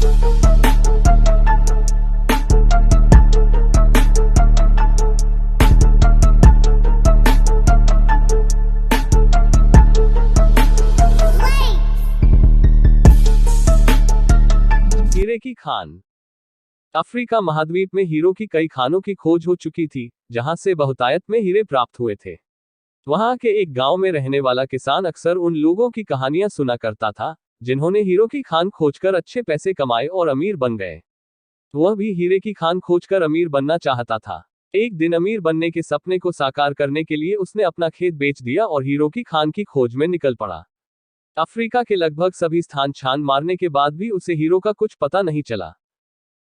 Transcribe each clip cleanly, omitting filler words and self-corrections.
हीरे की खान। अफ्रीका महाद्वीप में हीरो की कई खानों की खोज हो चुकी थी, जहां से बहुतायत में हीरे प्राप्त हुए थे। वहां के एक गांव में रहने वाला किसान अक्सर उन लोगों की कहानियां सुना करता था, जिन्होंने हीरो की खान खोजकर अच्छे पैसे कमाए और अमीर बन गए। वह भी हीरे की खान खोजकर अमीर बनना चाहता था। एक दिन अमीर बनने के सपने को साकार करने के लिए उसने अपना खेत बेच दिया और हीरो की खान की खोज में निकल पड़ा। अफ्रीका के लगभग सभी स्थान छान मारने के बाद भी उसे हीरो का कुछ पता नहीं चला।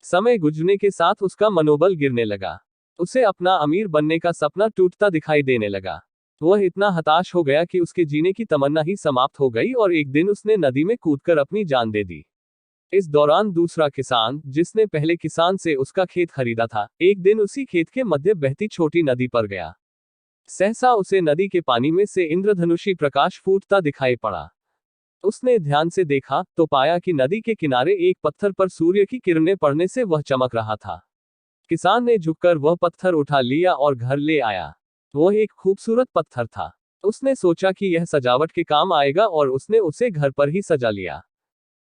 समय गुजरने के साथ उसका मनोबल गिरने लगा। उसे अपना अमीर बनने का सपना टूटता दिखाई देने लगा। वह इतना हताश हो गया कि उसके जीने की तमन्ना ही समाप्त हो गई और एक दिन उसने नदी में कूदकर अपनी जान दे दी। इस दौरान दूसरा किसान, जिसने पहले किसान से उसका खेत खरीदा था, एक दिन उसी खेत के मध्य बहती छोटी नदी पर गया। सहसा उसे नदी के पानी में से इंद्रधनुषी प्रकाश फूटता दिखाई पड़ा। उसने ध्यान से देखा तो पाया कि नदी के किनारे एक पत्थर पर सूर्य की किरणें पड़ने से वह चमक रहा था। किसान ने झुककर वह पत्थर उठा लिया और घर ले आया। वह एक खूबसूरत पत्थर था। उसने सोचा कि यह सजावट के काम आएगा और उसने उसे घर पर ही सजा लिया।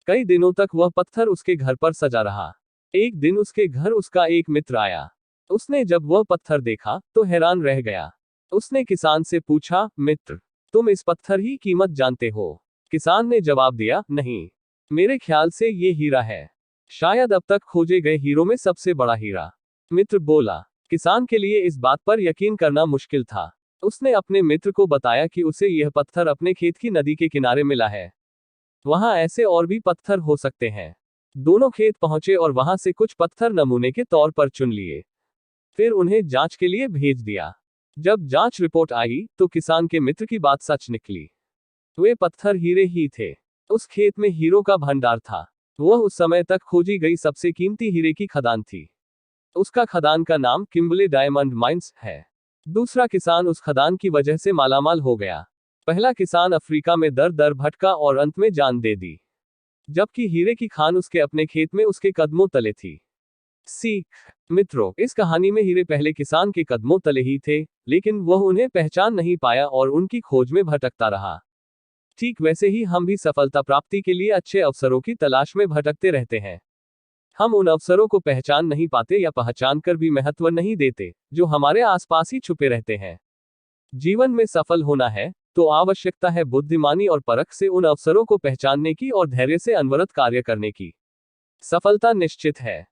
कई दिनों तक वह पत्थर उसके घर पर सजा रहा। एक दिन उसके घर उसका एक मित्र आया। उसने जब वह पत्थर देखा तो हैरान रह गया। उसने किसान से पूछा, मित्र, तुम इस पत्थर की कीमत जानते हो? किसान ने जवाब दिया, नहीं, मेरे ख्याल से ये हीरा है, शायद अब तक खोजे गए हीरो में सबसे बड़ा हीरा। मित्र बोला। किसान के लिए इस बात पर यकीन करना मुश्किल था। उसने अपने मित्र को बताया कि उसे यह पत्थर अपने खेत की नदी के किनारे मिला है। वहां ऐसे और भी पत्थर हो सकते हैं। दोनों खेत पहुंचे और वहां से कुछ पत्थर नमूने के तौर पर चुन लिए। फिर उन्हें जांच के लिए भेज दिया। जब जांच रिपोर्ट आई तो किसान के मित्र की बात सच निकली। वे पत्थर हीरे ही थे। उस खेत में हीरो का भंडार था। वह उस समय तक खोजी गई सबसे कीमती हीरे की खदान थी। उसका खदान का नाम किम्बले डायमंड माइंस है। दूसरा किसान उस खदान की वजह से मालामाल हो गया। पहला किसान अफ्रीका में दर दर भटका और अंत में जान दे दी, जबकि हीरे की खान उसके अपने खेत में उसके कदमों तले थी। सीख। मित्रों, इस कहानी में हीरे पहले किसान के कदमों तले ही थे, लेकिन वह उन्हें पहचान नहीं पाया और उनकी खोज में भटकता रहा। ठीक वैसे ही हम भी सफलता प्राप्ति के लिए अच्छे अवसरों की तलाश में भटकते रहते हैं। हम उन अवसरों को पहचान नहीं पाते या पहचान कर भी महत्व नहीं देते, जो हमारे आसपास ही छुपे रहते हैं। जीवन में सफल होना है तो आवश्यकता है बुद्धिमानी और परख से उन अवसरों को पहचानने की और धैर्य से अनवरत कार्य करने की। सफलता निश्चित है।